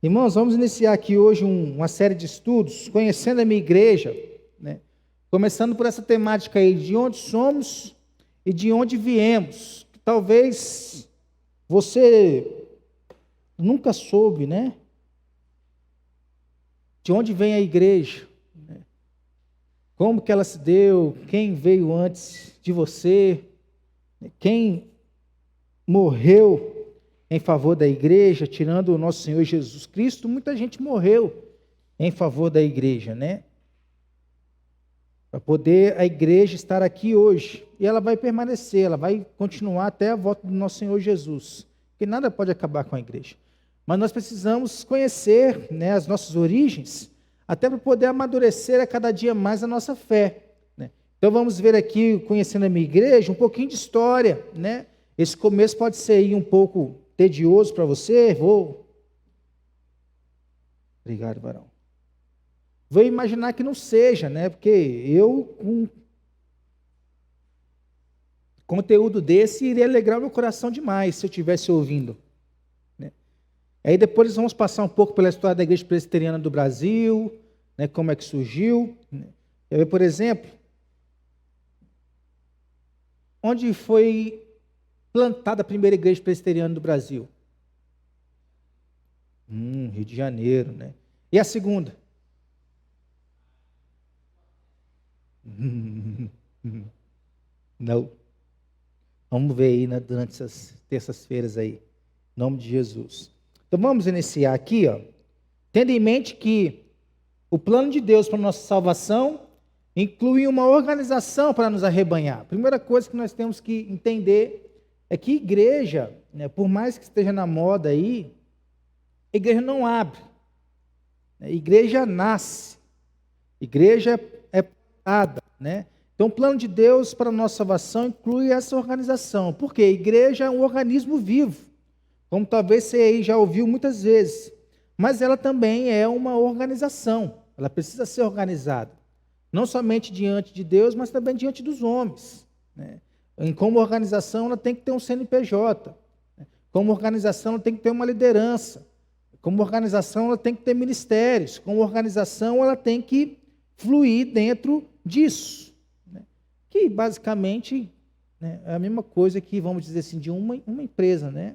Irmãos, vamos iniciar aqui hoje uma série de estudos, conhecendo a minha igreja, né? Começando por essa temática aí, de onde somos e de onde viemos. Talvez você nunca soube, né? De onde vem a igreja, né? Como que ela se deu, quem veio antes de você, quem morreu em favor da igreja, tirando o nosso Senhor Jesus Cristo. Muita gente morreu em favor da igreja, né? Para poder a igreja estar aqui hoje. E ela vai permanecer, ela vai continuar até a volta do nosso Senhor Jesus. Porque nada pode acabar com a igreja. Mas nós precisamos conhecer, né, as nossas origens, até para poder amadurecer a cada dia mais a nossa fé, né? Então vamos ver aqui, conhecendo a minha igreja, um pouquinho de história, né? Esse começo pode ser aí um pouco tedioso para você. Obrigado, varão. Vou imaginar que não seja, né? Porque eu, com conteúdo desse, iria alegrar meu coração demais se eu estivesse ouvindo, né? Aí depois vamos passar um pouco pela história da Igreja Presbiteriana do Brasil, né? Como é que surgiu, né? Por exemplo, onde foi plantada a primeira igreja presbiteriana do Brasil? Rio de Janeiro, né? E a segunda? Não. Vamos ver aí, né, durante essas terças-feiras aí, em nome de Jesus. Então vamos iniciar aqui, ó, tendo em mente que o plano de Deus para a nossa salvação inclui uma organização para nos arrebanhar. A primeira coisa que nós temos que entender é que igreja, né, por mais que esteja na moda aí, a igreja não abre, a igreja nasce, a igreja é plantada, né? Então o plano de Deus para a nossa salvação inclui essa organização. Por quê? A igreja é um organismo vivo, como talvez você aí já ouviu muitas vezes, mas ela também é uma organização, ela precisa ser organizada, não somente diante de Deus, mas também diante dos homens, né? Como organização, ela tem que ter um CNPJ. Como organização, ela tem que ter uma liderança. Como organização, ela tem que ter ministérios. Como organização, ela tem que fluir dentro disso, né? Que, basicamente, né, é a mesma coisa que, vamos dizer assim, de uma empresa, né?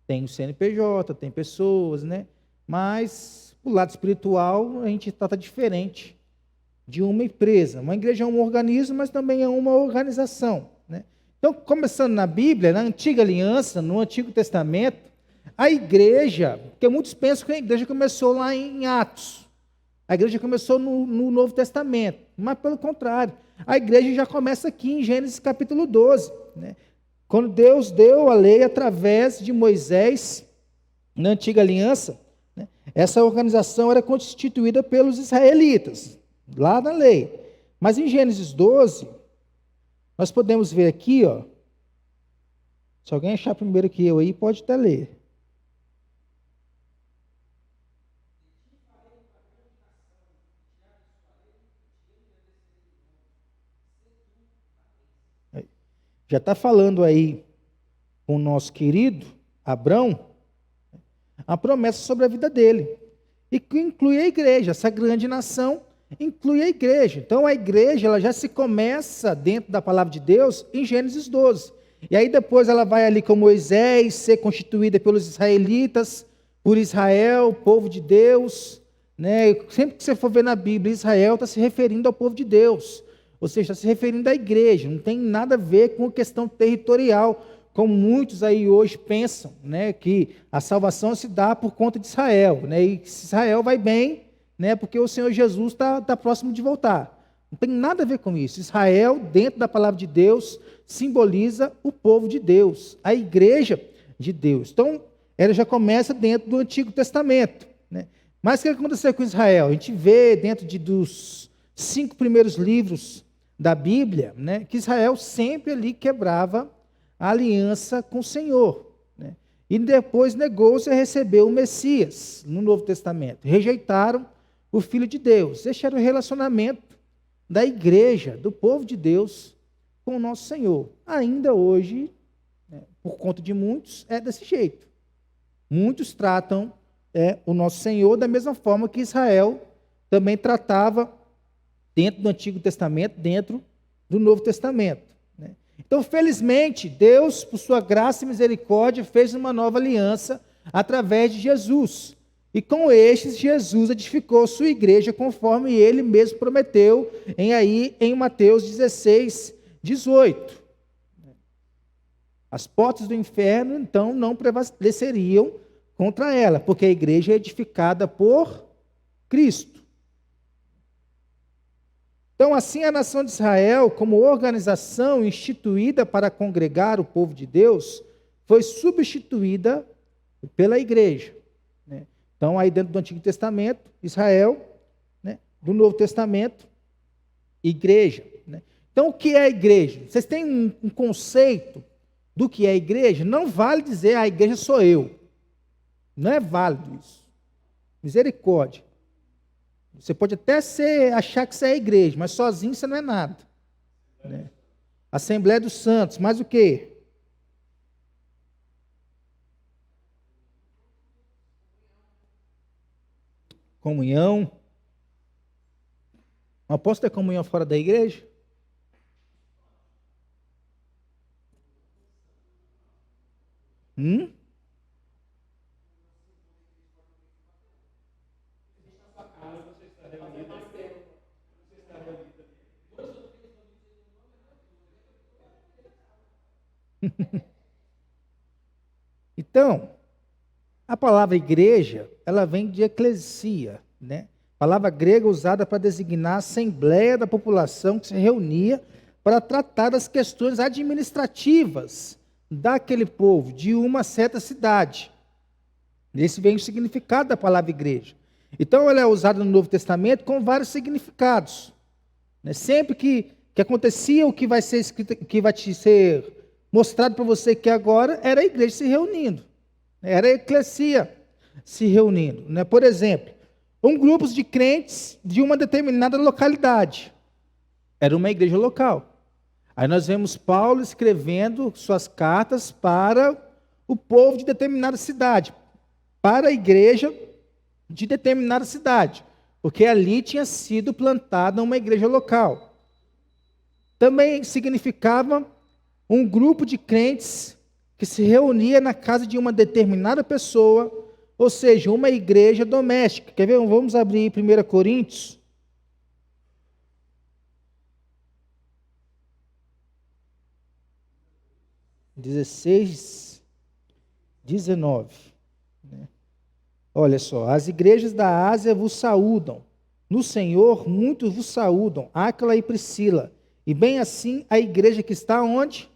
Tem o CNPJ, tem pessoas, né? Mas, o lado espiritual, a gente trata diferente de uma empresa. Uma igreja é um organismo, mas também é uma organização, né? Então, começando na Bíblia, na Antiga Aliança, no Antigo Testamento, a igreja, porque muitos pensam que a igreja começou lá em Atos, a igreja começou no Novo Testamento, mas pelo contrário, a igreja já começa aqui em Gênesis capítulo 12, né? Quando Deus deu a lei através de Moisés, na Antiga Aliança, né? Essa organização era constituída pelos israelitas, lá na lei. Mas em Gênesis 12, nós podemos ver aqui, ó, se alguém achar primeiro que eu aí, pode até ler. Já está falando aí com o nosso querido Abrão, a promessa sobre a vida dele, e que inclui a igreja. Essa grande nação inclui a igreja. Então a igreja, ela já se começa dentro da palavra de Deus em Gênesis 12. E aí depois ela vai ali com Moisés, ser constituída pelos israelitas, por Israel, povo de Deus, né? Sempre que você for ver na Bíblia, Israel está se referindo ao povo de Deus, ou seja, está se referindo à igreja. Não tem nada a ver com a questão territorial, como muitos aí hoje pensam, né? Que a salvação se dá por conta de Israel, né? E se Israel vai bem, né? Porque o Senhor Jesus está próximo de voltar. Não tem nada a ver com isso. Israel, dentro da palavra de Deus, simboliza o povo de Deus, a igreja de Deus. Então, ela já começa dentro do Antigo Testamento, né? Mas o que aconteceu com Israel? A gente vê dentro dos 5 primeiros livros da Bíblia, né, que Israel sempre ali quebrava a aliança com o Senhor, né? E depois negou-se a receber o Messias no Novo Testamento. Rejeitaram o Filho de Deus. Este era o relacionamento da igreja, do povo de Deus com o nosso Senhor. Ainda hoje, né, por conta de muitos, é desse jeito. Muitos tratam o nosso Senhor, da mesma forma que Israel também tratava dentro do Antigo Testamento, dentro do Novo Testamento, né? Então, felizmente, Deus, por sua graça e misericórdia, fez uma nova aliança através de Jesus. E com estes, Jesus edificou sua igreja, conforme ele mesmo prometeu em Mateus 16, 18. As portas do inferno, então, não prevaleceriam contra ela, porque a igreja é edificada por Cristo. Então, assim, a nação de Israel, como organização instituída para congregar o povo de Deus, foi substituída pela igreja, né? Então, aí dentro do Antigo Testamento, Israel, né? Do Novo Testamento, igreja, né? Então, o que é a igreja? Vocês têm um conceito do que é a igreja? Não vale dizer a igreja sou eu. Não é válido isso. Misericórdia. Você pode até achar que você é a igreja, mas sozinho você não é nada, né? Assembleia dos Santos, mais o quê? Comunhão. Não posso ter comunhão fora da igreja? Hum? Então, a palavra igreja, ela vem de eclesia, né? Palavra grega usada para designar a assembleia da população que se reunia para tratar das questões administrativas daquele povo, de uma certa cidade. Esse vem o significado da palavra igreja. Então, ela é usada no Novo Testamento com vários significados, né? Sempre que acontecia o que vai ser escrito, que vai te ser mostrado para você que agora era a igreja se reunindo, era a eclesia se reunindo, né? Por exemplo, um grupo de crentes de uma determinada localidade, era uma igreja local. Aí nós vemos Paulo escrevendo suas cartas para o povo de determinada cidade, para a igreja de determinada cidade, porque ali tinha sido plantada uma igreja local. Também significava um grupo de crentes que se reunia na casa de uma determinada pessoa, ou seja, uma igreja doméstica. Quer ver? Vamos abrir 1 Coríntios. (16, 19). Olha só, as igrejas da Ásia vos saúdam. No Senhor, muitos vos saúdam, Áquila e Priscila. E bem assim, a igreja que está onde?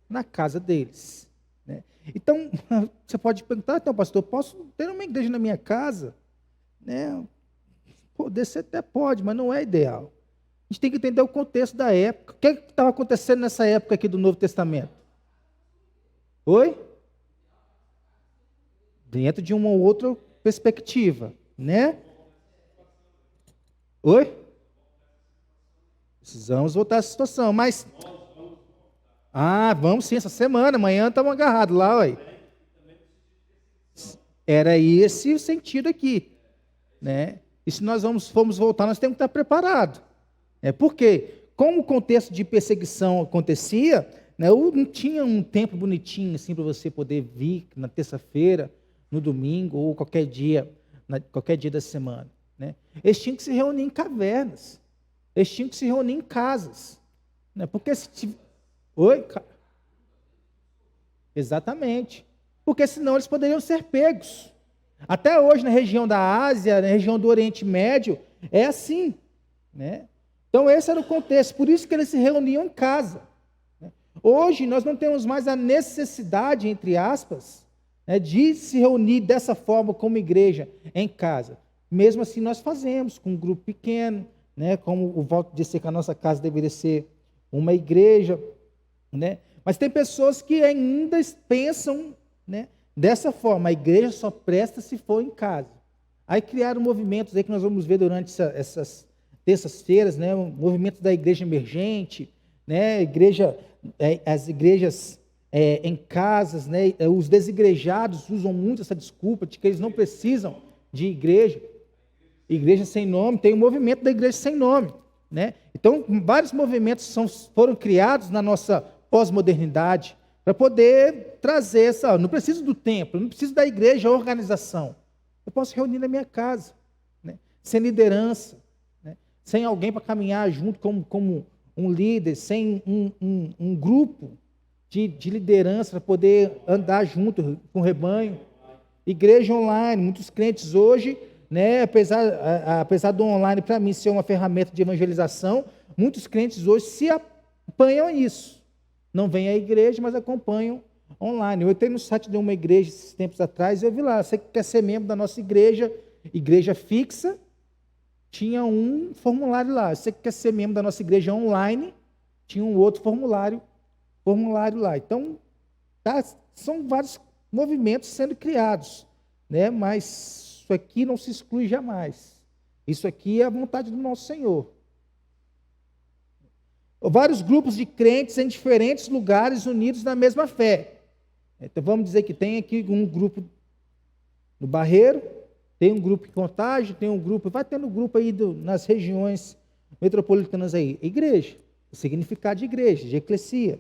Na casa deles, né? Então, você pode perguntar, então, pastor, posso ter uma igreja na minha casa? Né? Poder ser até pode, mas não é ideal. A gente tem que entender o contexto da época. O que estava acontecendo nessa época aqui do Novo Testamento? Oi? Dentro de uma outra perspectiva, né? Oi? Precisamos voltar a essa situação, mas... vamos sim, essa semana, amanhã estamos agarrados lá, ué. Era esse o sentido aqui, né? E se nós formos voltar, nós temos que estar preparados. Por quê? Como o contexto de perseguição acontecia, né, não tinha um tempo bonitinho assim para você poder vir na terça-feira, no domingo ou qualquer dia da semana, né? Eles tinham que se reunir em cavernas, eles tinham que se reunir em casas, né? Porque Oi? Exatamente. Porque senão eles poderiam ser pegos. Até hoje, na região da Ásia, na região do Oriente Médio, é assim, né? Então, esse era o contexto. Por isso que eles se reuniam em casa, né? Hoje, nós não temos mais a necessidade, entre aspas, né, de se reunir dessa forma como igreja em casa. Mesmo assim, nós fazemos com um grupo pequeno, né? Como o Walter disse que a nossa casa deveria ser uma igreja, né? Mas tem pessoas que ainda pensam, né, dessa forma: a igreja só presta se for em casa. Aí criaram movimentos aí que nós vamos ver durante essas terças-feiras, né, o movimento da igreja emergente, né, as igrejas em casas, né? Os desigrejados usam muito essa desculpa de que eles não precisam de igreja. Igreja sem nome, tem o movimento da igreja sem nome, né? Então, vários movimentos foram criados na nossa pós-modernidade para poder trazer essa. Não preciso do templo, não preciso da igreja, a organização. Eu posso reunir na minha casa, né? Sem liderança, né? Sem alguém para caminhar junto como um líder, sem um grupo de liderança para poder andar junto com o rebanho. Igreja online, muitos crentes hoje, né, apesar do online para mim ser uma ferramenta de evangelização, muitos crentes hoje se apanham isso. Não vêm à igreja, mas acompanham online. Eu entrei no site de uma igreja esses tempos atrás e eu vi lá, você que quer ser membro da nossa igreja, igreja fixa, tinha um formulário lá. Você que quer ser membro da nossa igreja online, tinha um outro formulário lá. Então, são vários movimentos sendo criados, né? Mas isso aqui não se exclui jamais. Isso aqui é a vontade do nosso Senhor. Vários grupos de crentes em diferentes lugares unidos na mesma fé. Então vamos dizer que tem aqui um grupo no Barreiro, tem um grupo em Contagem, tem um grupo, vai tendo grupo aí nas regiões metropolitanas aí. Igreja, o significado de igreja, de eclesia,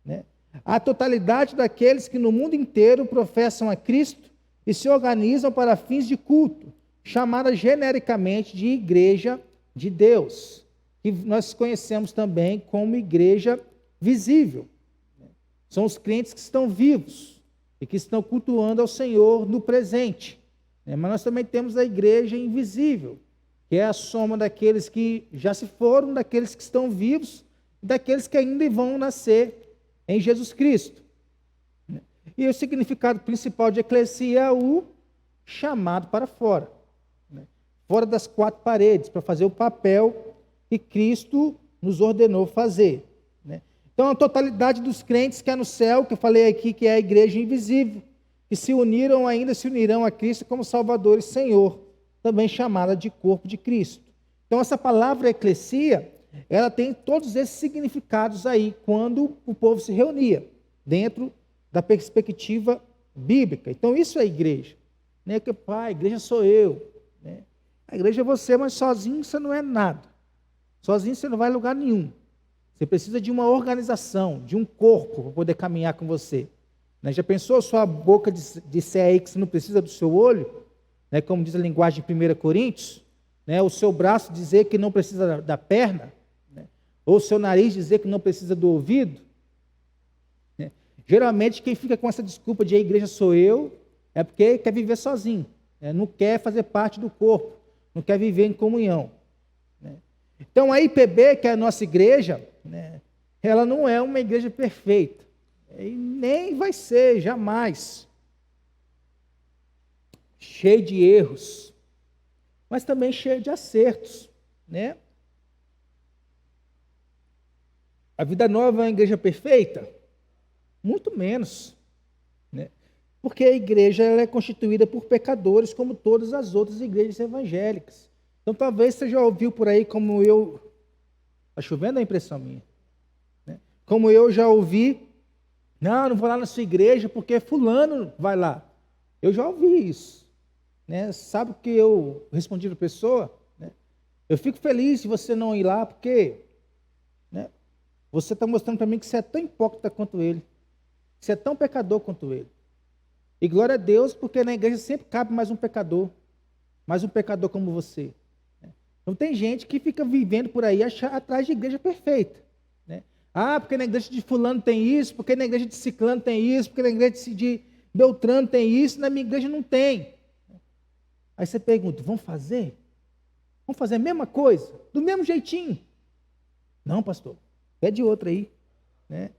né? A totalidade daqueles que no mundo inteiro professam a Cristo e se organizam para fins de culto, chamada genericamente de Igreja de Deus, que nós conhecemos também como igreja visível. São os crentes que estão vivos e que estão cultuando ao Senhor no presente. Mas nós também temos a igreja invisível, que é a soma daqueles que já se foram, daqueles que estão vivos, e daqueles que ainda vão nascer em Jesus Cristo. E o significado principal de eclesia é o chamado para fora, né? Fora das quatro paredes, para fazer o papel que Cristo nos ordenou fazer, né? Então, a totalidade dos crentes que há no céu, que eu falei aqui, que é a igreja invisível, que se uniram, ainda se unirão a Cristo como Salvador e Senhor, também chamada de corpo de Cristo. Então, essa palavra eclesia, ela tem todos esses significados aí, quando o povo se reunia, dentro da perspectiva bíblica. Então, isso é a igreja. Não é que, pai, a igreja sou eu, né? A igreja é você, mas sozinho você não é nada. Sozinho você não vai a lugar nenhum. Você precisa de uma organização, de um corpo para poder caminhar com você, né? Já pensou sua boca disser aí que você não precisa do seu olho, né? Como diz a linguagem de 1 Coríntios, né? O seu braço dizer que não precisa da perna, né? Ou o seu nariz dizer que não precisa do ouvido, né? Geralmente quem fica com essa desculpa de a igreja sou eu, é porque quer viver sozinho, né? Não quer fazer parte do corpo, não quer viver em comunhão, né? Então a IPB, que é a nossa igreja, né, ela não é uma igreja perfeita, e nem vai ser, jamais. Cheio de erros, mas também cheio de acertos, né? A Vida Nova é uma igreja perfeita? Muito menos, né? Porque a igreja ela é constituída por pecadores, como todas as outras igrejas evangélicas. Então, talvez você já ouviu por aí, como eu... Está chovendo, a impressão minha, né? Como eu já ouvi, não vou lá na sua igreja porque fulano vai lá. Eu já ouvi isso, né? Sabe o que eu respondi para a pessoa? Né? Eu fico feliz se você não ir lá, porque, né, você está mostrando para mim que você é tão hipócrita quanto ele, que você é tão pecador quanto ele. E glória a Deus, porque na igreja sempre cabe mais um pecador como você. Então tem gente que fica vivendo por aí atrás de igreja perfeita, né? Ah, porque na igreja de fulano tem isso, porque na igreja de ciclano tem isso, porque na igreja de Beltrano tem isso, na minha igreja não tem. Aí você pergunta, vamos fazer? Vamos fazer a mesma coisa? Do mesmo jeitinho? Não, pastor, pede outra aí, né?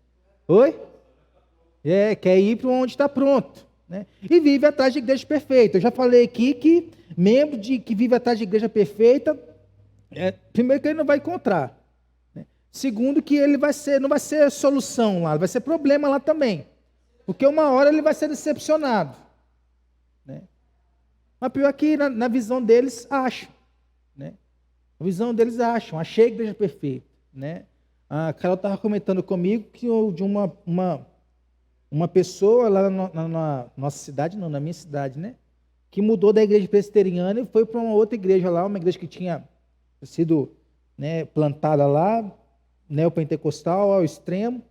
Oi? Quer ir para onde está pronto, né? E vive atrás de igreja perfeita. Eu já falei aqui que membro que vive atrás de igreja perfeita, primeiro que ele não vai encontrar, né? Segundo que ele não vai ser solução lá, vai ser problema lá também, porque uma hora ele vai ser decepcionado, né? Mas pior que na visão deles acham, né? A visão deles achei a igreja perfeita, né? A Carol estava comentando comigo que de uma uma pessoa lá na nossa cidade, não, na minha cidade, né? Que mudou da igreja presbiteriana e foi para uma outra igreja lá, uma igreja que tinha sido, né, plantada lá, neopentecostal ao extremo,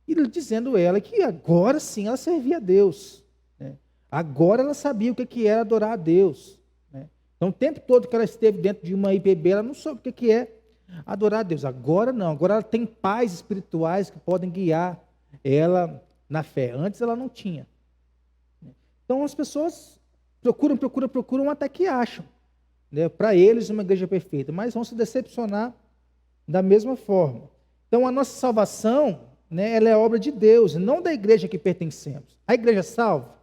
e dizendo ela que agora sim ela servia a Deus, né? Agora ela sabia o que era adorar a Deus, né? Então o tempo todo que ela esteve dentro de uma IPB, ela não soube o que é adorar a Deus. Agora não, agora ela tem pais espirituais que podem guiar ela na fé. Antes ela não tinha. Então as pessoas procuram até que acham, né, para eles uma igreja perfeita, mas vão se decepcionar da mesma forma. Então a nossa salvação, né, ela é obra de Deus, não da igreja que pertencemos. A igreja salva?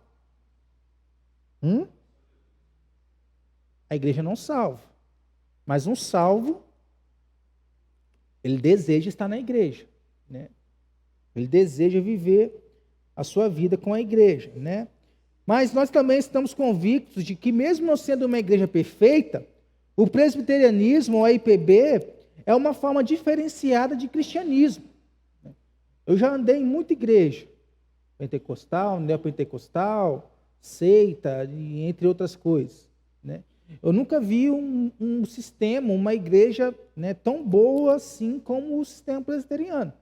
A igreja não salva. Mas um salvo, ele deseja estar na igreja, né? Ele deseja viver a sua vida com a igreja, né? Mas nós também estamos convictos de que, mesmo não sendo uma igreja perfeita, o presbiterianismo, ou a IPB, é uma forma diferenciada de cristianismo. Eu já andei em muita igreja, pentecostal, neopentecostal, seita, entre outras coisas, né? Eu nunca vi um sistema, uma igreja, né, tão boa assim como o sistema presbiteriano.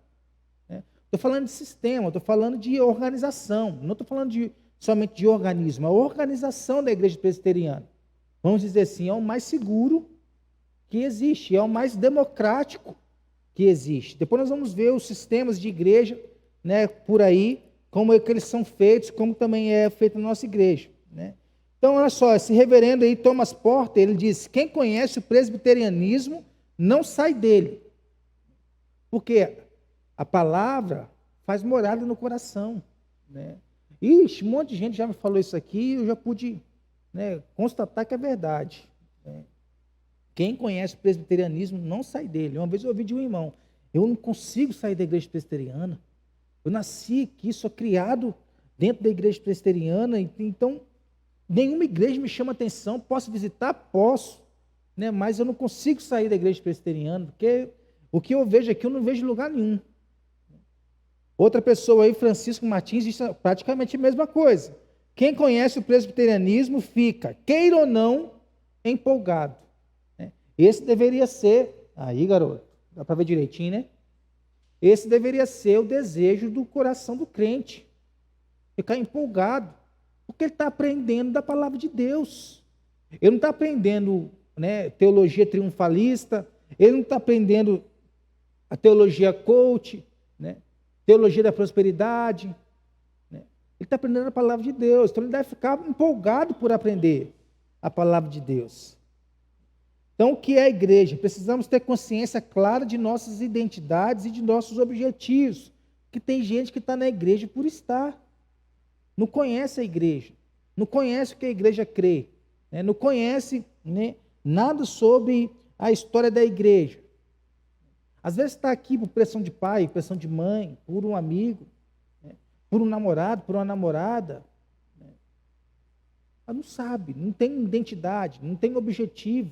Estou falando de sistema, estou falando de organização, não estou falando somente de organismo, a organização da igreja presbiteriana. Vamos dizer assim, é o mais seguro que existe, é o mais democrático que existe. Depois nós vamos ver os sistemas de igreja, né, por aí, como é que eles são feitos, como também é feita a nossa igreja, né? Então, olha só, esse reverendo aí, Thomas Porter, ele diz: quem conhece o presbiterianismo não sai dele. Porque a palavra faz morada no coração, né? Ixi, um monte de gente já me falou isso aqui e eu já pude, né, constatar que é verdade, né? Quem conhece o presbiterianismo não sai dele. Uma vez eu ouvi de um irmão: eu não consigo sair da igreja presbiteriana. Eu nasci aqui, sou criado dentro da igreja presbiteriana, então nenhuma igreja me chama atenção. Posso visitar? Posso, né? Mas eu não consigo sair da igreja presbiteriana, porque o que eu vejo aqui eu não vejo em lugar nenhum. Outra pessoa aí, Francisco Martins, diz praticamente a mesma coisa. Quem conhece o presbiterianismo fica, queira ou não, empolgado, né? Esse deveria ser, aí garoto, dá para ver direitinho, né? Esse deveria ser o desejo do coração do crente, ficar empolgado, porque ele está aprendendo da palavra de Deus. Ele não está aprendendo, né, teologia triunfalista, ele não está aprendendo a teologia coach, né, teologia da prosperidade, né? Ele está aprendendo a palavra de Deus, então ele deve ficar empolgado por aprender a palavra de Deus. Então, o que é a igreja? Precisamos ter consciência clara de nossas identidades e de nossos objetivos, porque tem gente que está na igreja por estar, não conhece a igreja, não conhece o que a igreja crê, né? Não conhece, né, nada sobre a história da igreja. Às vezes está aqui por pressão de pai, pressão de mãe, por um amigo, né, por um namorado, por uma namorada, né? Ela não sabe, não tem identidade, não tem objetivo.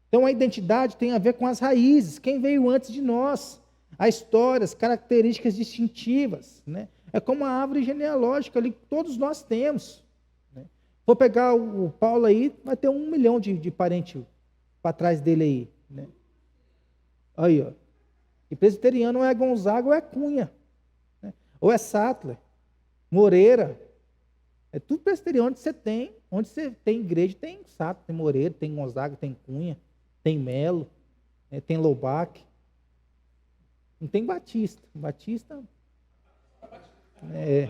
Então a identidade tem a ver com as raízes, quem veio antes de nós, a história, as características distintivas, né? É como a árvore genealógica ali que todos nós temos, né? Vou pegar o Paulo aí, vai ter 1 milhão de parentes para trás dele aí, né? Aí, ó. E presbiteriano ou é Gonzaga ou é Cunha, né? Ou é Sattler, Moreira. É tudo presbiteriano onde você tem igreja, tem Sattler, tem Moreira, tem Gonzaga, tem Cunha, tem Melo, né? Tem Lobac. Não tem Batista. Batista é.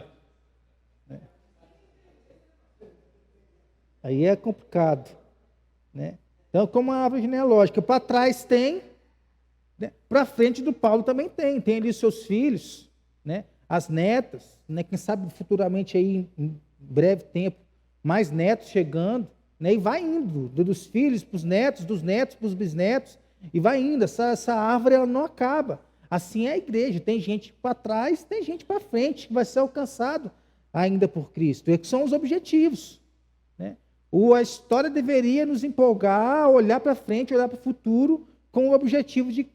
Aí é complicado, né? Então, como a árvore genealógica, para trás tem, né? Para frente do Paulo também tem ali os seus filhos, né? As netas, né? Quem sabe futuramente aí, em breve tempo, mais netos chegando, né? E vai indo, dos filhos para os netos, dos netos para os bisnetos, e vai indo. Essa árvore ela não acaba. Assim é a igreja, tem gente para trás, tem gente para frente, que vai ser alcançado ainda por Cristo. Esses são os objetivos, né? A história deveria nos empolgar a olhar para frente, olhar para o futuro, com o objetivo de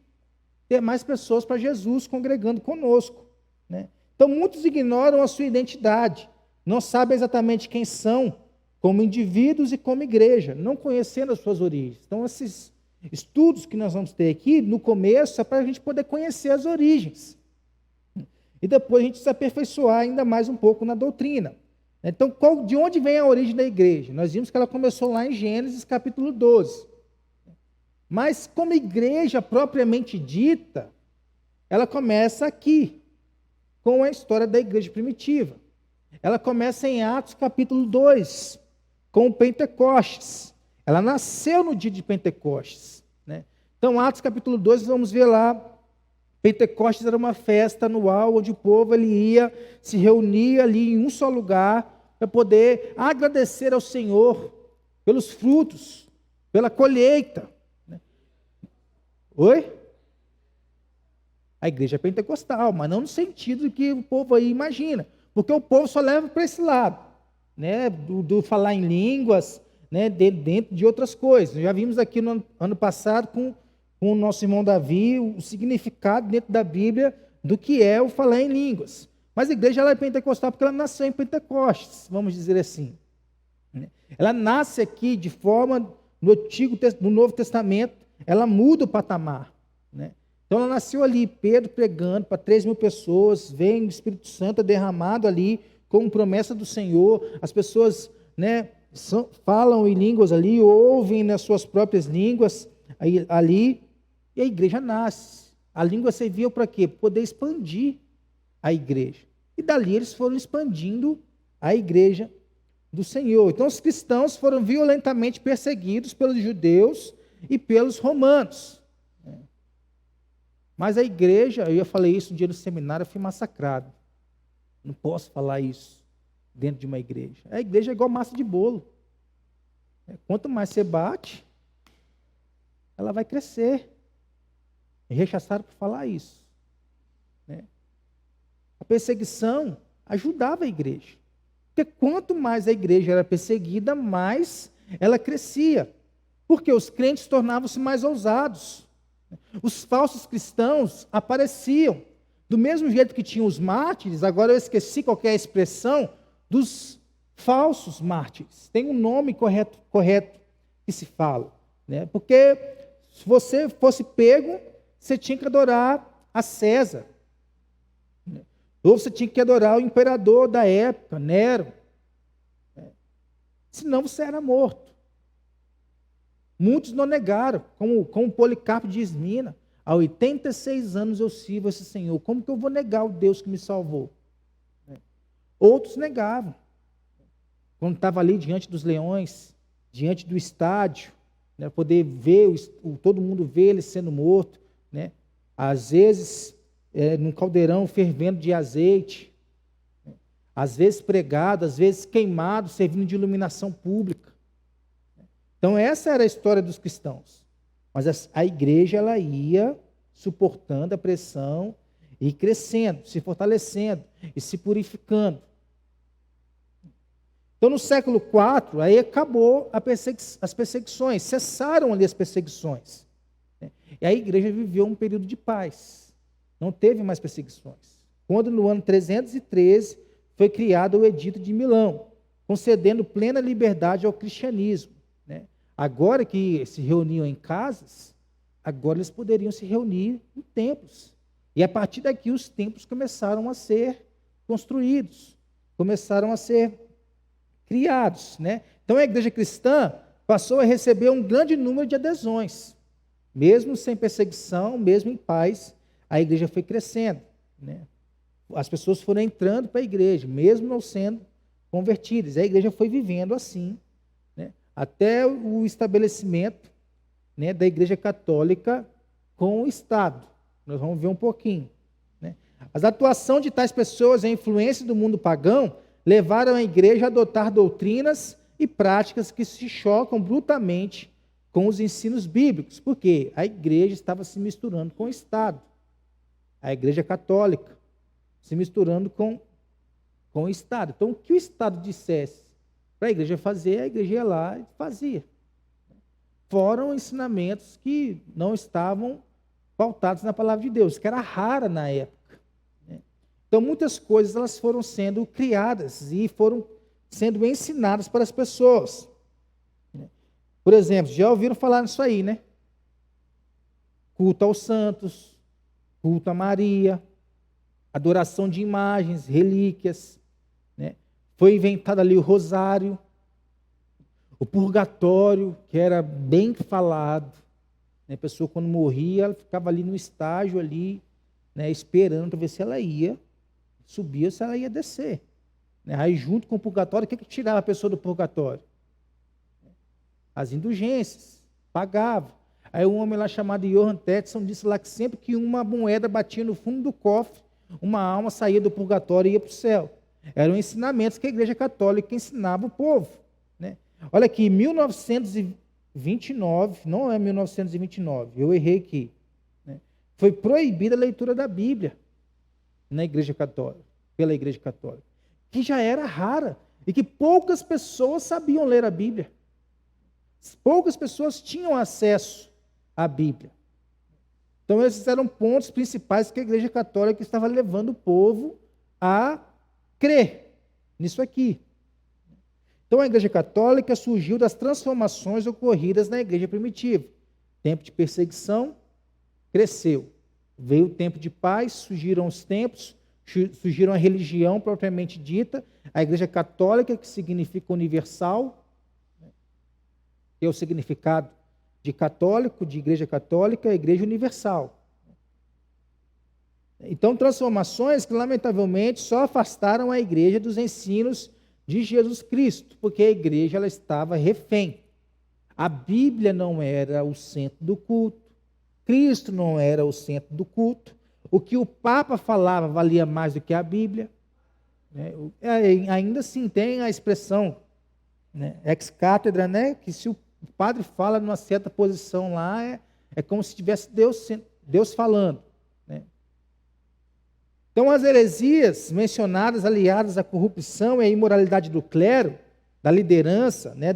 ter mais pessoas para Jesus congregando conosco, né? Então, muitos ignoram a sua identidade, não sabem exatamente quem são, como indivíduos e como igreja, não conhecendo as suas origens. Então, esses estudos que nós vamos ter aqui, no começo, é para a gente poder conhecer as origens. E depois a gente se aperfeiçoar ainda mais um pouco na doutrina. Então, de onde vem a origem da igreja? Nós vimos que ela começou lá em Gênesis capítulo 12. Mas como igreja propriamente dita, ela começa aqui, com a história da igreja primitiva. Ela começa em Atos capítulo 2, com o Pentecostes. Ela nasceu no dia de Pentecostes. Então, Atos capítulo 2, vamos ver lá, Pentecostes era uma festa anual, onde o povo ele ia se reunir ali em um só lugar, para poder agradecer ao Senhor pelos frutos, pela colheita. Oi? A igreja é pentecostal, mas não no sentido que o povo aí imagina, porque o povo só leva para esse lado, do falar em línguas, dentro de outras coisas. Já vimos aqui no ano passado com o nosso irmão Davi o significado dentro da Bíblia do que é o falar em línguas. Mas a igreja ela é pentecostal porque ela nasceu em Pentecostes, vamos dizer assim. Ela nasce aqui de forma, no Novo Testamento, ela muda o patamar. Então ela nasceu ali, Pedro pregando para 3.000 pessoas, vem o Espírito Santo derramado ali, como promessa do Senhor, as pessoas falam em línguas ali, ouvem nas suas próprias línguas ali, e a igreja nasce. A língua serviu para quê? Para poder expandir a igreja. E dali eles foram expandindo a igreja do Senhor. Então os cristãos foram violentamente perseguidos pelos judeus e pelos romanos. Mas a igreja, eu falei isso um dia no seminário, eu fui massacrado. Não posso falar isso dentro de uma igreja. A igreja é igual massa de bolo. Quanto mais você bate, ela vai crescer. E rechaçaram por falar isso. A perseguição ajudava a igreja. Porque quanto mais a igreja era perseguida, mais ela crescia. Porque os crentes tornavam-se mais ousados. Os falsos cristãos apareciam. Do mesmo jeito que tinham os mártires, agora eu esqueci qual é a expressão, dos falsos mártires. Tem um nome correto que se fala. Porque se você fosse pego, você tinha que adorar a César. Ou você tinha que adorar o imperador da época, Nero. Senão você era morto. Muitos não negaram, como Policarpo de Esmina. Há 86 anos eu sirvo esse Senhor. Como que eu vou negar o Deus que me salvou? Outros negavam. Quando estava ali diante dos leões, diante do estádio, poder ver, todo mundo ver ele sendo morto. Às vezes, num caldeirão fervendo de azeite. Às vezes pregado, às vezes queimado, servindo de iluminação pública. Então essa era a história dos cristãos. Mas a igreja ela ia suportando a pressão e crescendo, se fortalecendo e se purificando. Então no século IV, aí acabou as perseguições, cessaram ali as perseguições. E a igreja viveu um período de paz. Não teve mais perseguições. Quando no ano 313 foi criado o Edito de Milão, concedendo plena liberdade ao cristianismo. Agora que se reuniam em casas, agora eles poderiam se reunir em templos. E a partir daqui os templos começaram a ser construídos, começaram a ser criados. Então a igreja cristã passou a receber um grande número de adesões. Mesmo sem perseguição, mesmo em paz, a igreja foi crescendo. As pessoas foram entrando para a igreja, mesmo não sendo convertidas. A igreja foi vivendo assim, até o estabelecimento da Igreja Católica com o Estado. Nós vamos ver um pouquinho. As atuações de tais pessoas e a influência do mundo pagão levaram a igreja a adotar doutrinas e práticas que se chocam brutalmente com os ensinos bíblicos, porque a igreja estava se misturando com o Estado. A Igreja Católica se misturando com o Estado. Então, o que o Estado dissesse para a igreja fazer, a igreja ia lá e fazia. Foram ensinamentos que não estavam pautados na palavra de Deus, que era rara na época. Então, Então, muitas coisas elas foram sendo criadas e foram sendo ensinadas para as pessoas. Por exemplo, já ouviram falar nisso aí, né? Culto aos santos, culto a Maria, adoração de imagens, relíquias, né? Foi inventado ali o rosário, o purgatório, que era bem falado, né? A pessoa quando morria, ela ficava ali no estágio ali, né, esperando para ver se ela ia subir ou se ela ia descer. Né? Aí junto com o purgatório, o que tirava a pessoa do purgatório? As indulgências, pagava. Aí um homem lá chamado Johann Tetson disse lá que sempre que uma moeda batia no fundo do cofre, uma alma saía do purgatório e ia para o céu. Eram ensinamentos que a Igreja Católica ensinava o povo. Né? Olha aqui, 1929, não é 1929, eu errei aqui. Né? Foi proibida a leitura da Bíblia na Igreja Católica, pela Igreja Católica, que já era rara e que poucas pessoas sabiam ler a Bíblia. Poucas pessoas tinham acesso à Bíblia. Então, esses eram pontos principais que a Igreja Católica estava levando o povo a crer nisso aqui. Então, a Igreja Católica surgiu das transformações ocorridas na Igreja primitiva. Tempo de perseguição, cresceu. Veio o tempo de paz, surgiram os templos, surgiram a religião propriamente dita, a Igreja Católica, que significa universal, que é o significado de católico, de Igreja Católica, a Igreja Universal. Então, transformações que, lamentavelmente, só afastaram a Igreja dos ensinos de Jesus Cristo, porque a Igreja ela estava refém. A Bíblia não era o centro do culto, Cristo não era o centro do culto, o que o Papa falava valia mais do que a Bíblia. Né? Ainda assim tem a expressão, né, ex cátedra, né, que se o padre fala numa certa posição lá, é como se tivesse Deus falando. Né? Então, as heresias mencionadas, aliadas à corrupção e à imoralidade do clero, da liderança, né,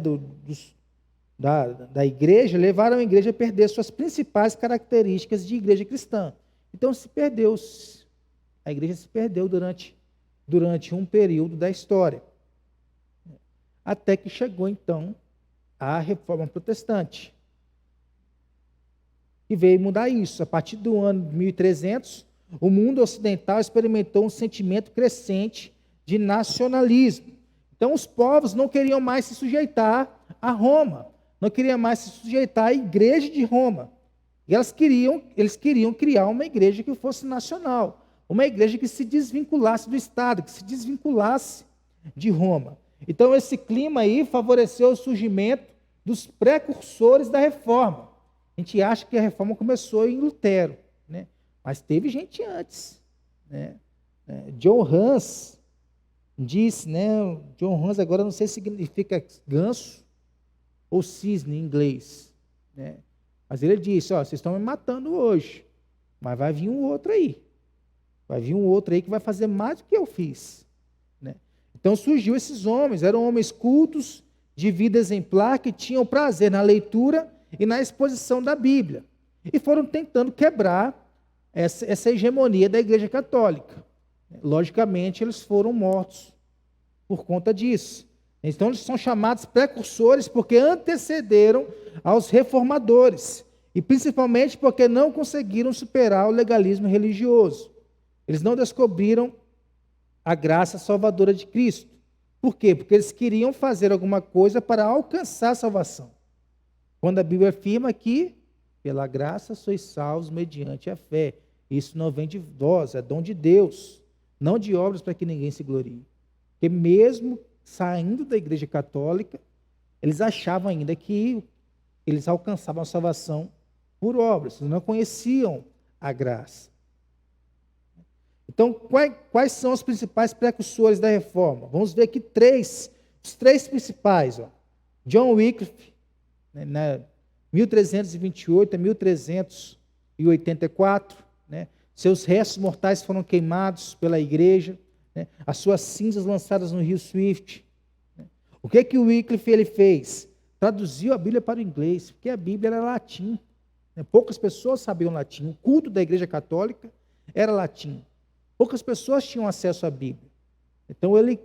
da igreja, levaram a igreja a perder suas principais características de igreja cristã. Então, a igreja se perdeu durante um período da história. Até que chegou, então, a Reforma Protestante, que veio mudar isso. A partir do ano 1300, o mundo ocidental experimentou um sentimento crescente de nacionalismo. Então, os povos não queriam mais se sujeitar a Roma, não queriam mais se sujeitar à Igreja de Roma. E eles queriam criar uma igreja que fosse nacional, uma igreja que se desvinculasse do Estado, que se desvinculasse de Roma. Então, esse clima aí favoreceu o surgimento dos precursores da Reforma. A gente acha que a Reforma começou em Lutero, né? Mas teve gente antes. Né? John Hus disse, né? John Hus agora não sei se significa ganso ou cisne em inglês. Né? Mas ele disse, ó, vocês estão me matando hoje, mas vai vir um outro aí. Vai vir um outro aí que vai fazer mais do que eu fiz. Né? Então surgiu esses homens, eram homens cultos, de vida exemplar, que tinham prazer na leitura e na exposição da Bíblia. E foram tentando quebrar essa hegemonia da Igreja Católica. Logicamente, eles foram mortos por conta disso. Então, eles são chamados precursores porque antecederam aos reformadores. E principalmente porque não conseguiram superar o legalismo religioso. Eles não descobriram a graça salvadora de Cristo. Por quê? Porque eles queriam fazer alguma coisa para alcançar a salvação. Quando a Bíblia afirma que, pela graça sois salvos mediante a fé. Isso não vem de vós, é dom de Deus, não de obras para que ninguém se glorie. Porque mesmo saindo da Igreja Católica, eles achavam ainda que eles alcançavam a salvação por obras, eles não conheciam a graça. Então, quais são os principais precursores da reforma? Vamos ver aqui os três principais. Ó. John Wycliffe, né, 1328 a 1384, né, seus restos mortais foram queimados pela igreja, né, as suas cinzas lançadas no rio Swift. Né. O que o Wycliffe ele fez? Traduziu a Bíblia para o inglês, porque a Bíblia era latim. Né, poucas pessoas sabiam latim. O culto da Igreja Católica era latim. Poucas pessoas tinham acesso à Bíblia. Então ele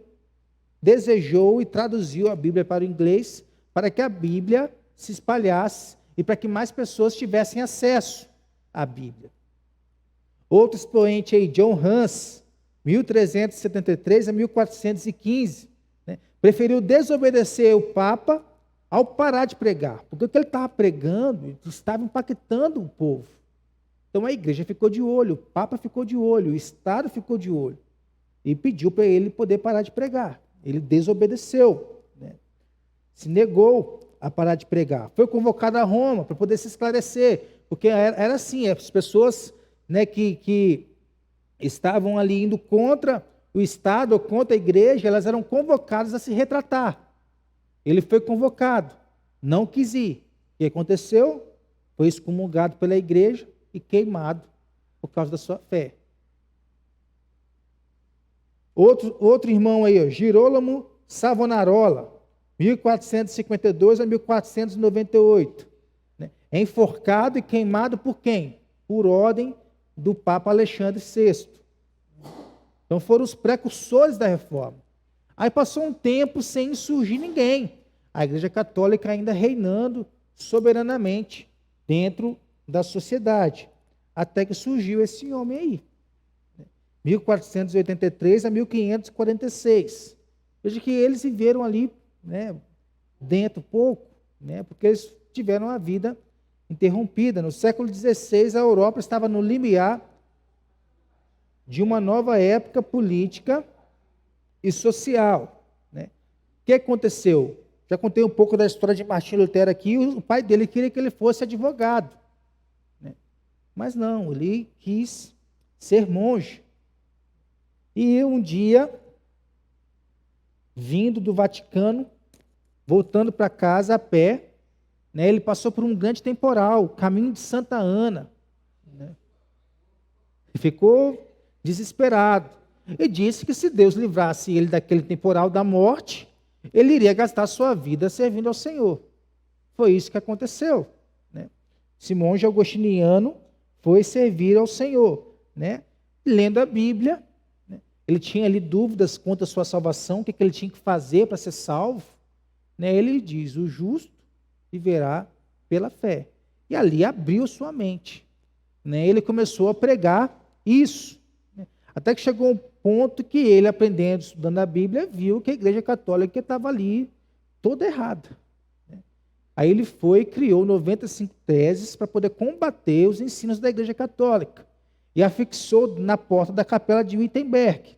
desejou e traduziu a Bíblia para o inglês, para que a Bíblia se espalhasse e para que mais pessoas tivessem acesso à Bíblia. Outro expoente aí, John Hus, 1373 a 1415, né, preferiu desobedecer o Papa ao parar de pregar, porque o que ele estava pregando estava impactando o povo. Então a igreja ficou de olho, o Papa ficou de olho, o Estado ficou de olho, e pediu para ele poder parar de pregar. Ele desobedeceu, né, se negou a parar de pregar. Foi convocado a Roma para poder se esclarecer, porque era assim, as pessoas, né, que estavam ali indo contra o Estado ou contra a igreja, elas eram convocadas a se retratar. Ele foi convocado, não quis ir. O que aconteceu? Foi excomungado pela igreja e queimado por causa da sua fé. Outro irmão aí, ó, Girolamo Savonarola, 1452 a 1498. Né? É enforcado e queimado por quem? Por ordem do Papa Alexandre VI. Então foram os precursores da reforma. Aí passou um tempo sem surgir ninguém. A Igreja Católica ainda reinando soberanamente dentro da sociedade. Até que surgiu esse homem aí. 1483 a 1546. Veja que eles viveram ali, né, dentro pouco, né, porque eles tiveram a vida interrompida. No século XVI, a Europa estava no limiar de uma nova época política e social. Né? O que aconteceu? Já contei um pouco da história de Martinho Lutero aqui. O pai dele queria que ele fosse advogado. Né? Mas não, ele quis ser monge. E um dia, vindo do Vaticano, voltando para casa a pé, né, ele passou por um grande temporal, caminho de Santa Ana. Né? E ficou desesperado. E disse que se Deus livrasse ele daquele temporal da morte, ele iria gastar sua vida servindo ao Senhor. Foi isso que aconteceu. Né? Esse monge agostiniano foi servir ao Senhor. Né? Lendo a Bíblia, né? Ele tinha ali dúvidas quanto à sua salvação, o que ele tinha que fazer para ser salvo. Né? Ele diz, o justo viverá pela fé. E ali abriu sua mente. Né? Ele começou a pregar isso. Né? Até que chegou um ponto que ele, aprendendo, estudando a Bíblia, viu que a Igreja Católica estava ali toda errada. Né? Aí ele foi e criou 95 teses para poder combater os ensinos da Igreja Católica. E afixou na porta da capela de Wittenberg.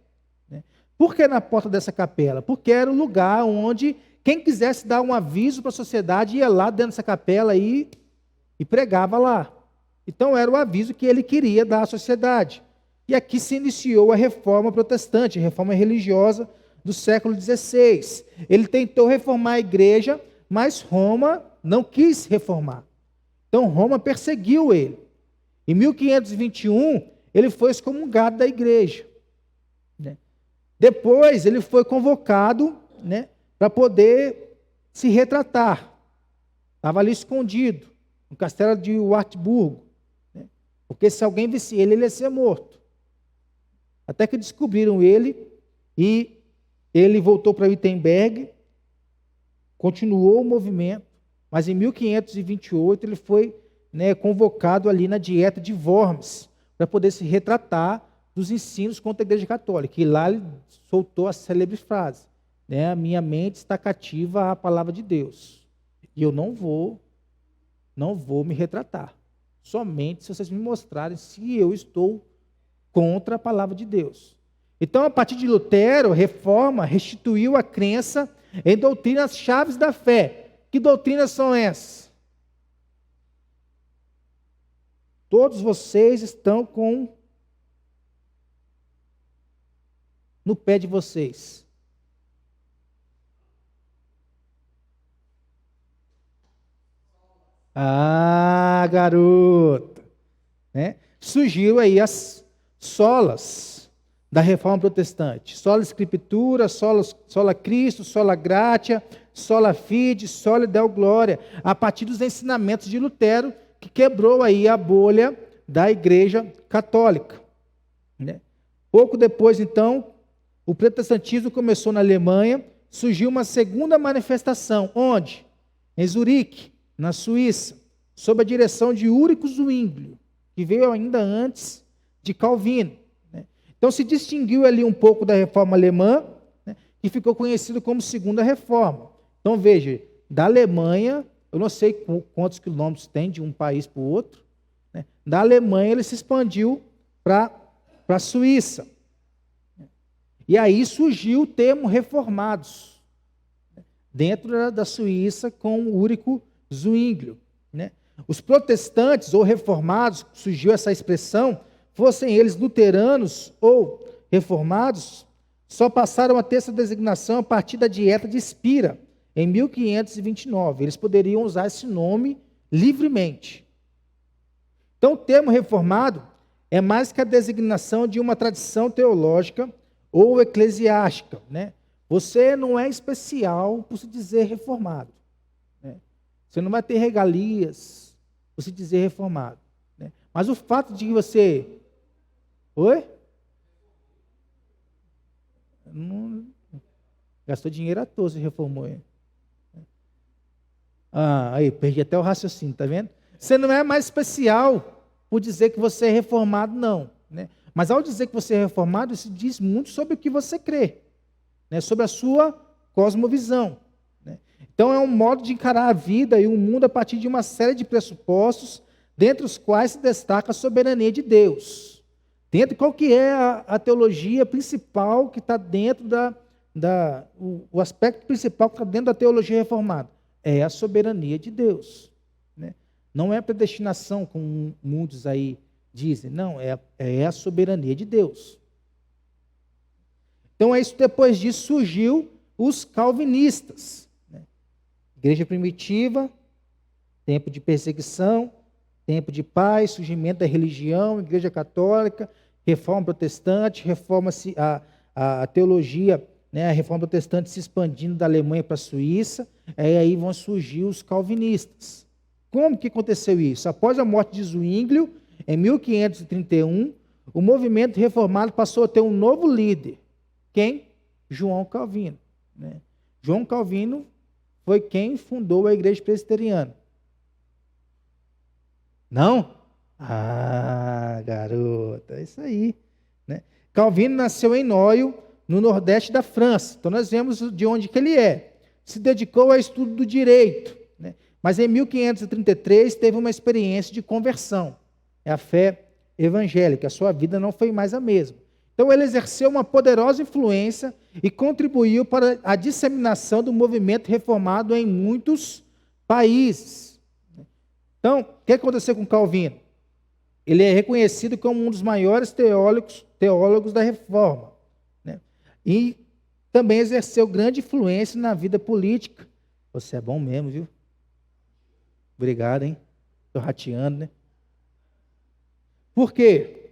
Né? Por que na porta dessa capela? Porque era o lugar onde quem quisesse dar um aviso para a sociedade ia lá dentro dessa capela e pregava lá. Então era o aviso que ele queria dar à sociedade. E aqui se iniciou a reforma protestante, a reforma religiosa do século XVI. Ele tentou reformar a igreja, mas Roma não quis reformar. Então Roma perseguiu ele. Em 1521, ele foi excomungado da igreja. Né? Depois ele foi convocado, né, para poder se retratar. Estava ali escondido, no castelo de Wartburgo. Né? Porque se alguém visse ele, ele ia ser morto. Até que descobriram ele, e ele voltou para Wittenberg, continuou o movimento, mas em 1528 ele foi, né, convocado ali na dieta de Worms, para poder se retratar dos ensinos contra a Igreja Católica. E lá ele soltou a célebre frase, né, a minha mente está cativa à palavra de Deus, e eu não vou me retratar, somente se vocês me mostrarem se eu estou contra a palavra de Deus. Então, a partir de Lutero, reforma, restituiu a crença em doutrinas chaves da fé. Que doutrinas são essas? Todos vocês estão no pé de vocês. Ah, garoto! Né? Surgiu aí as solas da reforma protestante. Sola Escritura, sola Cristo, sola Gratia, sola Fide, sola Deo Glória, a partir dos ensinamentos de Lutero, que quebrou aí a bolha da Igreja Católica. Né? Pouco depois, então, o protestantismo começou na Alemanha, surgiu uma segunda manifestação. Onde? Em Zurique, na Suíça, sob a direção de Ulrico Zwinglio, que veio ainda antes de Calvino. Então se distinguiu ali um pouco da reforma alemã, que ficou conhecido como Segunda Reforma. Então veja, da Alemanha, eu não sei quantos quilômetros tem de um país para o outro, da Alemanha ele se expandiu para a Suíça. E aí surgiu o termo reformados, dentro da Suíça, com o Ulrico Zwinglio. Os protestantes ou reformados, surgiu essa expressão, fossem eles luteranos ou reformados, só passaram a ter essa designação a partir da Dieta de Spira, em 1529. Eles poderiam usar esse nome livremente. Então, o termo reformado é mais que a designação de uma tradição teológica ou eclesiástica. Você não é especial por se dizer reformado. Você não vai ter regalias por se dizer reformado. Mas o fato de você... Oi? Não... Gastou dinheiro à toa, se reformou. Aí, perdi até o raciocínio, tá vendo? Você não é mais especial por dizer que você é reformado, não. Mas ao dizer que você é reformado, isso diz muito sobre o que você crê, sobre a sua cosmovisão. Então é um modo de encarar a vida e o mundo a partir de uma série de pressupostos, dentre os quais se destaca a soberania de Deus. Qual que é a teologia principal que está dentro o aspecto principal que está dentro da teologia reformada? É a soberania de Deus. Não é a predestinação, como muitos aí dizem. Não, é a soberania de Deus. Então, depois disso surgiu os calvinistas. Igreja primitiva, tempo de perseguição, tempo de paz, surgimento da religião, Igreja católica, reforma protestante, a teologia, a reforma protestante se expandindo da Alemanha para a Suíça, aí vão surgir os calvinistas. Como que aconteceu isso? Após a morte de Zwinglio, em 1531, o movimento reformado passou a ter um novo líder. Quem? João Calvino. João Calvino foi quem fundou a igreja presbiteriana. Não? Garota, é isso aí. Calvino nasceu em Noyon, no nordeste da França. Então nós vemos de onde que ele é. Se dedicou ao estudo do direito. Mas em 1533 teve uma experiência de conversão. É a fé evangélica. A sua vida não foi mais a mesma. Então ele exerceu uma poderosa influência e contribuiu para a disseminação do movimento reformado em muitos países. Então, o que aconteceu com Calvino? Ele é reconhecido como um dos maiores teólogos da Reforma. E também exerceu grande influência na vida política. Você é bom mesmo, viu? Obrigado, hein? Estou rateando, né? Por quê?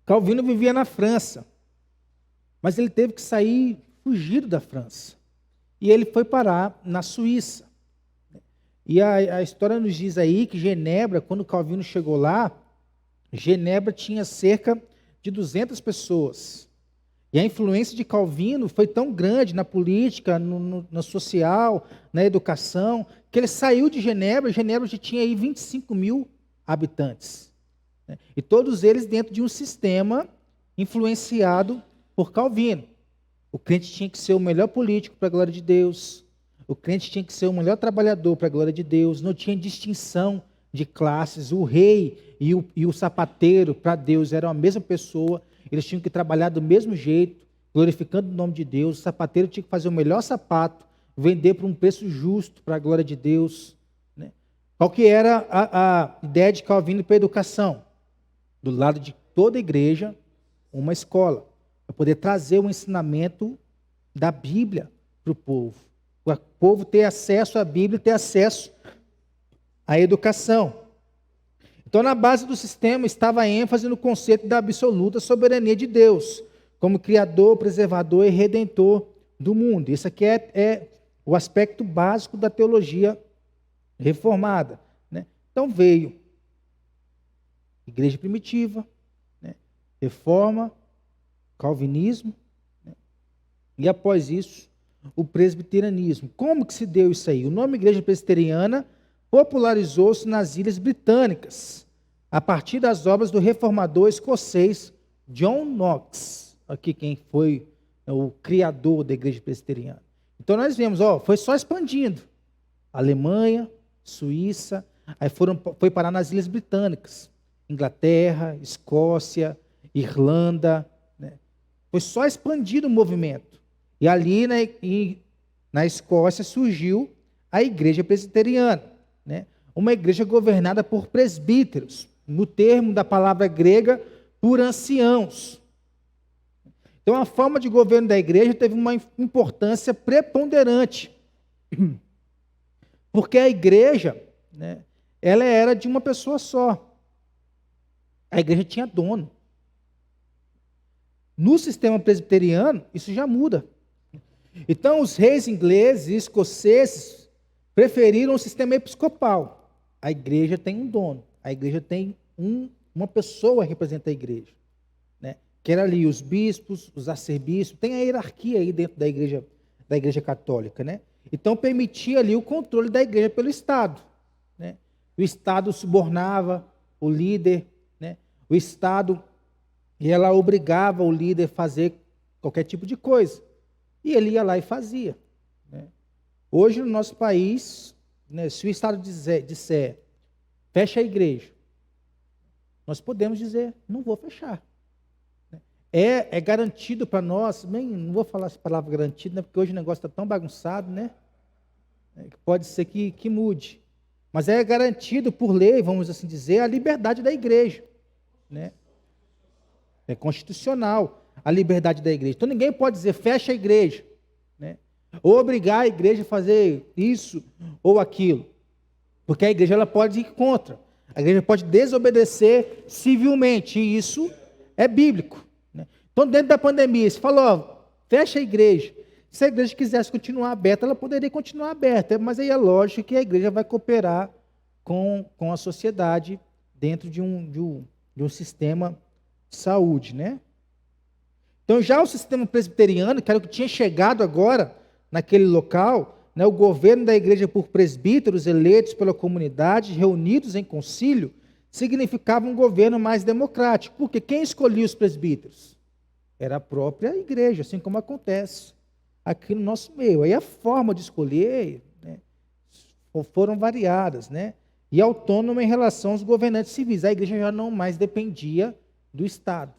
Calvino vivia na França, mas ele teve que sair fugido da França. E ele foi parar na Suíça. E a história nos diz aí que Genebra, quando Calvino chegou lá, Genebra tinha cerca de 200 pessoas. E a influência de Calvino foi tão grande na política, no social, na educação, que ele saiu de Genebra. Genebra já tinha aí 25 mil habitantes. E todos eles dentro de um sistema influenciado por Calvino. O crente tinha que ser o melhor político para a glória de Deus. O crente tinha que ser o melhor trabalhador para a glória de Deus. Não tinha distinção de classes. O rei e o sapateiro, para Deus, eram a mesma pessoa. Eles tinham que trabalhar do mesmo jeito, glorificando o nome de Deus. O sapateiro tinha que fazer o melhor sapato, vender por um preço justo para a glória de Deus. Qual que era a ideia de Calvino para a educação? Do lado de toda a igreja, uma escola, para poder trazer o ensinamento da Bíblia para o povo. Para o povo ter acesso à Bíblia, ter acesso à educação. Então, na base do sistema estava a ênfase no conceito da absoluta soberania de Deus, como Criador, Preservador e Redentor do mundo. Isso aqui é o aspecto básico da teologia reformada. Então veio Igreja primitiva, né? Reforma, calvinismo, né? E após isso, o presbiterianismo. Como que se deu isso aí? O nome Igreja Presbiteriana popularizou-se nas Ilhas Britânicas, a partir das obras do reformador escocês John Knox, aqui quem foi o criador da Igreja Presbiteriana. Então nós vemos, foi só expandindo. Alemanha, Suíça, aí foi parar nas Ilhas Britânicas, Inglaterra, Escócia, Irlanda, né? Foi só expandindo o movimento. E ali na Escócia surgiu a Igreja Presbiteriana, né? Uma igreja governada por presbíteros, no termo da palavra grega, por anciãos. Então a forma de governo da igreja teve uma importância preponderante, porque a igreja, né, ela era de uma pessoa só. A igreja tinha dono. No sistema presbiteriano, isso já muda. Então, os reis ingleses e escoceses preferiram o sistema episcopal. A igreja tem um dono. A igreja tem uma pessoa que representa a igreja, né? Que era ali os bispos, os arcebispos. Tem a hierarquia aí dentro da igreja católica, né? Então, permitia ali o controle da igreja pelo Estado, né? O Estado subornava o líder, né? O Estado, e ela obrigava o líder a fazer qualquer tipo de coisa. E ele ia lá e fazia, né? Hoje, no nosso país, né, se o Estado disser, fecha a igreja, nós podemos dizer, não vou fechar. É garantido para nós, não vou falar essa palavra garantido, né, porque hoje o negócio está tão bagunçado, né? Pode ser que mude. Mas é garantido por lei, vamos assim dizer, a liberdade da igreja, né? É constitucional a liberdade da igreja. Então ninguém pode dizer, fecha a igreja, né? Ou obrigar a igreja a fazer isso ou aquilo. Porque a igreja ela pode ir contra. A igreja pode desobedecer civilmente, e isso é bíblico, né? Então, dentro da pandemia, você falou, fecha a igreja. Se a igreja quisesse continuar aberta, ela poderia continuar aberta, mas aí é lógico que a igreja vai cooperar com a sociedade dentro de um sistema de saúde, né? Então, já o sistema presbiteriano, que era o que tinha chegado agora naquele local, né, o governo da igreja por presbíteros eleitos pela comunidade, reunidos em concílio, significava um governo mais democrático. Porque quem escolhia os presbíteros? Era a própria igreja, assim como acontece aqui no nosso meio. Aí a forma de escolher, né, foram variadas, né? E autônoma em relação aos governantes civis. A igreja já não mais dependia do Estado.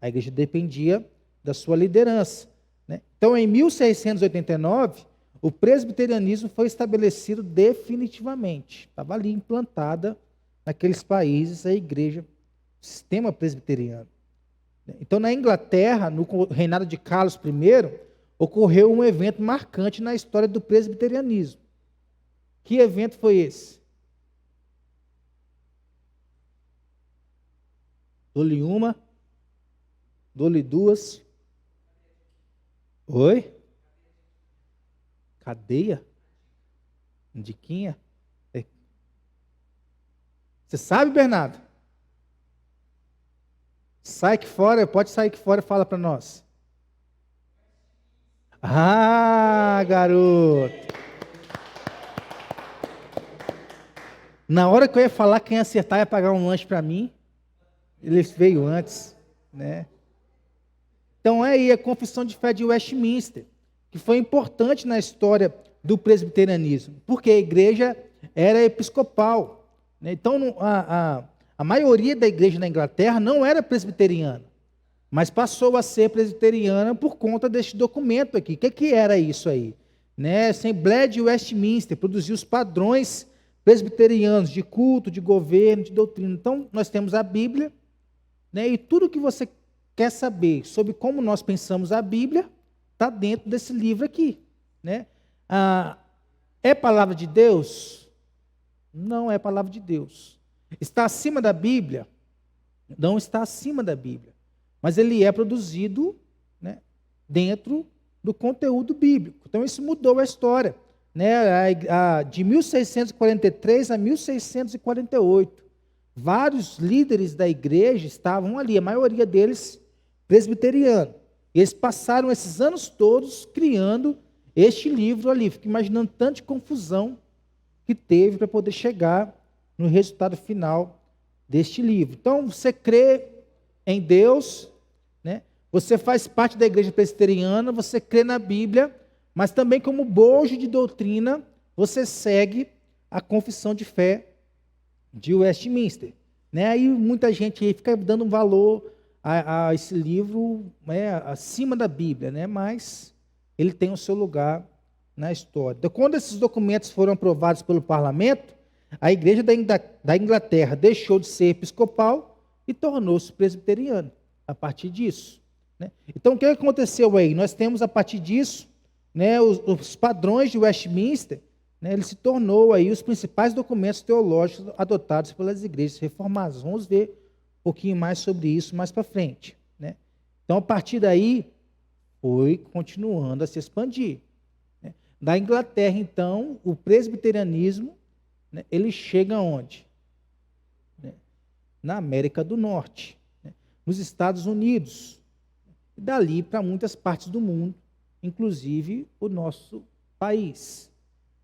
A igreja dependia da sua liderança, né? Então, em 1689, o presbiterianismo foi estabelecido definitivamente. Estava ali implantada naqueles países a igreja, o sistema presbiteriano. Então, na Inglaterra, no reinado de Carlos I, ocorreu um evento marcante na história do presbiterianismo. Que evento foi esse? Dou-lhe uma, dou-lhe duas. Oi? Cadeia? Diquinha? Você sabe, Bernardo? Sai aqui fora, pode sair aqui fora e fala para nós. Ah, garoto! Na hora que eu ia falar, quem acertar ia pagar um lanche para mim. Ele veio antes, né? Então é aí a Confissão de Fé de Westminster, que foi importante na história do presbiterianismo, porque a igreja era episcopal, né? Então a maioria da igreja na Inglaterra não era presbiteriana, mas passou a ser presbiteriana por conta deste documento aqui. O que era isso aí? Né? A Assembleia de Westminster produziu os padrões presbiterianos de culto, de governo, de doutrina. Então nós temos a Bíblia, né? E tudo que você quer saber sobre como nós pensamos a Bíblia está dentro desse livro aqui, né? É palavra de Deus? Não é palavra de Deus. Está acima da Bíblia? Não está acima da Bíblia. Mas ele é produzido, né, dentro do conteúdo bíblico. Então isso mudou a história, né? De 1643 a 1648. vários líderes da igreja estavam ali, a maioria deles presbiteriano. E eles passaram esses anos todos criando este livro ali. Fico imaginando tanta confusão que teve para poder chegar no resultado final deste livro. Então, você crê em Deus, né? Você faz parte da igreja presbiteriana, você crê na Bíblia, mas também como bojo de doutrina, você segue a confissão de fé de Westminster. Né? Aí muita gente aí fica dando um valor a esse livro, né, acima da Bíblia, né? Mas ele tem o seu lugar na história. Então, quando esses documentos foram aprovados pelo parlamento, a igreja da Inglaterra deixou de ser episcopal e tornou-se presbiteriana a partir disso. Né? Então, o que aconteceu aí? Nós temos, a partir disso, né, os padrões de Westminster, né, ele se tornou aí os principais documentos teológicos adotados pelas igrejas reformadas. Vamos ver um pouquinho mais sobre isso mais para frente. Né? Então, a partir daí, foi continuando a se expandir. Né? Da Inglaterra, então, o presbiterianismo, né, ele chega aonde? Né? Na América do Norte, né? Nos Estados Unidos, e dali para muitas partes do mundo, inclusive o nosso país.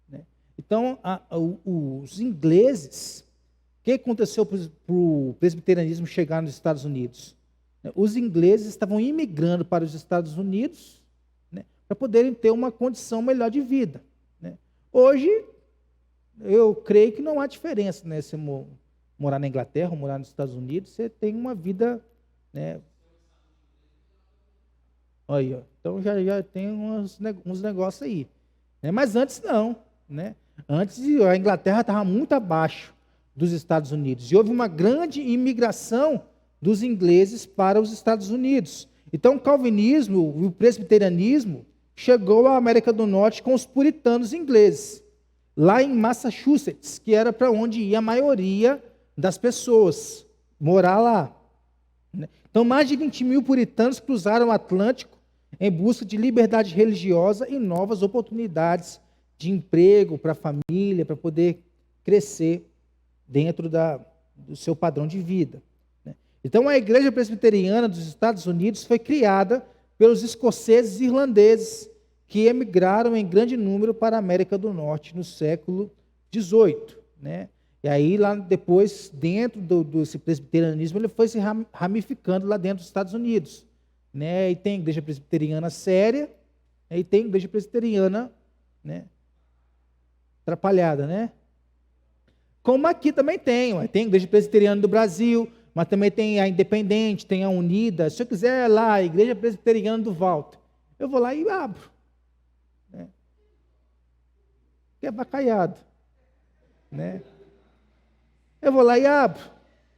Né? Então, os ingleses, o que aconteceu para o presbiterianismo chegar nos Estados Unidos? Os ingleses estavam imigrando para os Estados Unidos, né, para poderem ter uma condição melhor de vida. Né? Hoje, eu creio que não há diferença, né, se morar na Inglaterra ou morar nos Estados Unidos, você tem uma vida, né? Aí, ó. Então já tem uns negócios aí. Né? Mas antes não. Né? Antes a Inglaterra estava muito abaixo dos Estados Unidos. E houve uma grande imigração dos ingleses para os Estados Unidos. Então o calvinismo e o presbiterianismo chegou à América do Norte com os puritanos ingleses, lá em Massachusetts, que era para onde ia a maioria das pessoas morar lá. Então mais de 20 mil puritanos cruzaram o Atlântico em busca de liberdade religiosa e novas oportunidades de emprego para a família, para poder crescer dentro do seu padrão de vida. Então, a Igreja Presbiteriana dos Estados Unidos foi criada pelos escoceses e irlandeses que emigraram em grande número para a América do Norte no século XVIII. Né? E aí, lá depois, dentro desse presbiterianismo, ele foi se ramificando lá dentro dos Estados Unidos. Né? E tem a Igreja Presbiteriana séria, e tem a Igreja Presbiteriana, né, atrapalhada, né? Como aqui também tem a Igreja Presbiteriana do Brasil, mas também tem a Independente, tem a Unida. Se eu quiser lá, a Igreja Presbiteriana do Walter, eu vou lá e abro. Né? Que é bacalhado. Né? Eu vou lá e abro.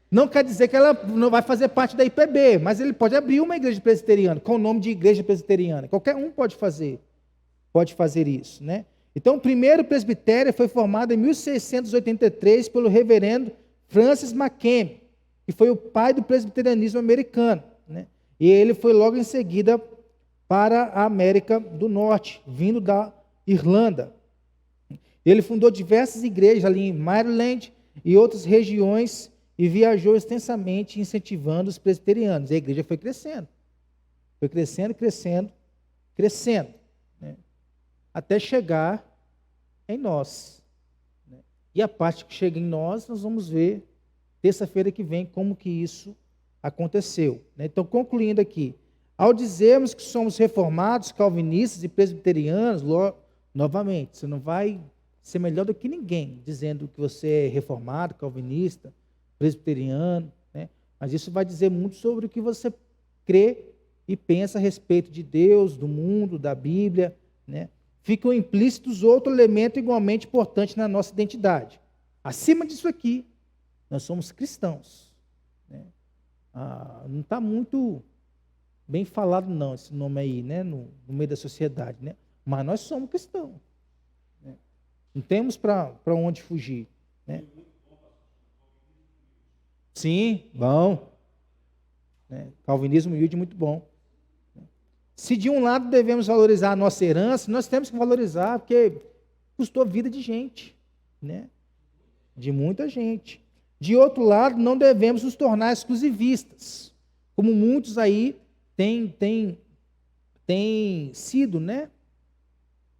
Não quer dizer que ela não vai fazer parte da IPB, mas ele pode abrir uma igreja presbiteriana, com o nome de Igreja Presbiteriana. Qualquer um pode fazer isso. Né? Então, o primeiro presbitério foi formado em 1683 pelo reverendo Francis McKemie, que foi o pai do presbiterianismo americano. Né? E ele foi logo em seguida para a América do Norte, vindo da Irlanda. Ele fundou diversas igrejas ali em Maryland e outras regiões e viajou extensamente incentivando os presbiterianos. E a igreja foi crescendo. Foi crescendo, crescendo, crescendo. Né? Até chegar em nós. Né? E a parte que chega em nós vamos ver terça-feira que vem como que isso aconteceu. Né? Então, concluindo aqui, ao dizermos que somos reformados, calvinistas e presbiterianos, novamente, você não vai ser melhor do que ninguém dizendo que você é reformado, calvinista, presbiteriano, né? Mas isso vai dizer muito sobre o que você crê e pensa a respeito de Deus, do mundo, da Bíblia. Né? Ficam implícitos outro elemento igualmente importante na nossa identidade. Acima disso aqui, nós somos cristãos. Né? Não está muito bem falado não, esse nome aí, né? no meio da sociedade. Né? Mas nós somos cristãos. Né? Não temos para onde fugir. Né? Sim, bom. Né? Calvinismo humilde, muito bom. Se de um lado devemos valorizar a nossa herança, nós temos que valorizar, porque custou vida de gente. Né? De muita gente. De outro lado, não devemos nos tornar exclusivistas, como muitos aí têm sido, né?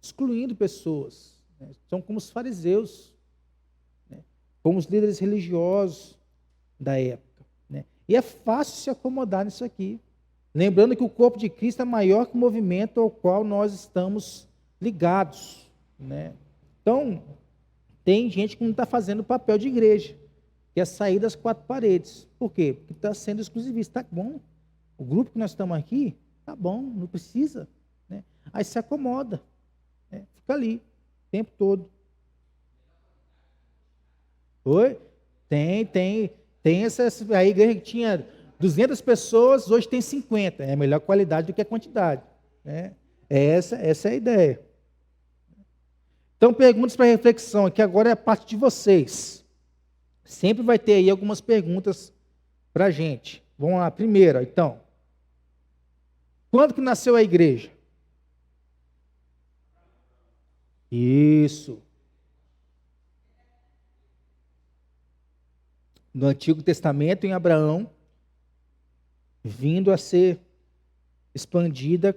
Excluindo pessoas. Né? São como os fariseus, né? Como os líderes religiosos da época. Né? E é fácil se acomodar nisso aqui. Lembrando que o corpo de Cristo é maior que o movimento ao qual nós estamos ligados. Né? Então, tem gente que não está fazendo o papel de igreja, que é sair das quatro paredes. Por quê? Porque está sendo exclusivista. Está bom. O grupo que nós estamos aqui, está bom, não precisa. Né? Aí se acomoda. Né? Fica ali, o tempo todo. Oi? Tem a igreja que tinha 200 pessoas, hoje tem 50. É a melhor qualidade do que a quantidade. Né? Essa é a ideia. Então, perguntas para reflexão aqui agora é a parte de vocês. Sempre vai ter aí algumas perguntas para a gente. Vamos lá, primeira, então. Quando que nasceu a igreja? Isso. No Antigo Testamento, em Abraão, vindo a ser expandida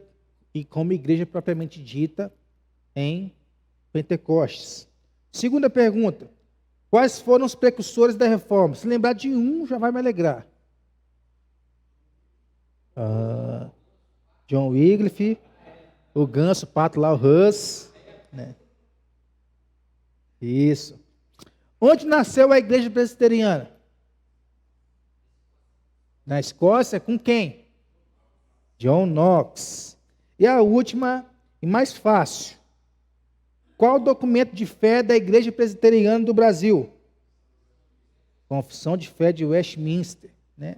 e como igreja propriamente dita em Pentecostes. Segunda pergunta. Quais foram os precursores da reforma? Se lembrar de um, já vai me alegrar. John Wycliffe, o Ganso, o Pato lá, o Hus. Né? Isso. Onde nasceu a igreja presbiteriana? Na Escócia, com quem? John Knox. E a última, e mais fácil. Qual o documento de fé da igreja presbiteriana do Brasil? Confissão de Fé de Westminster. Né?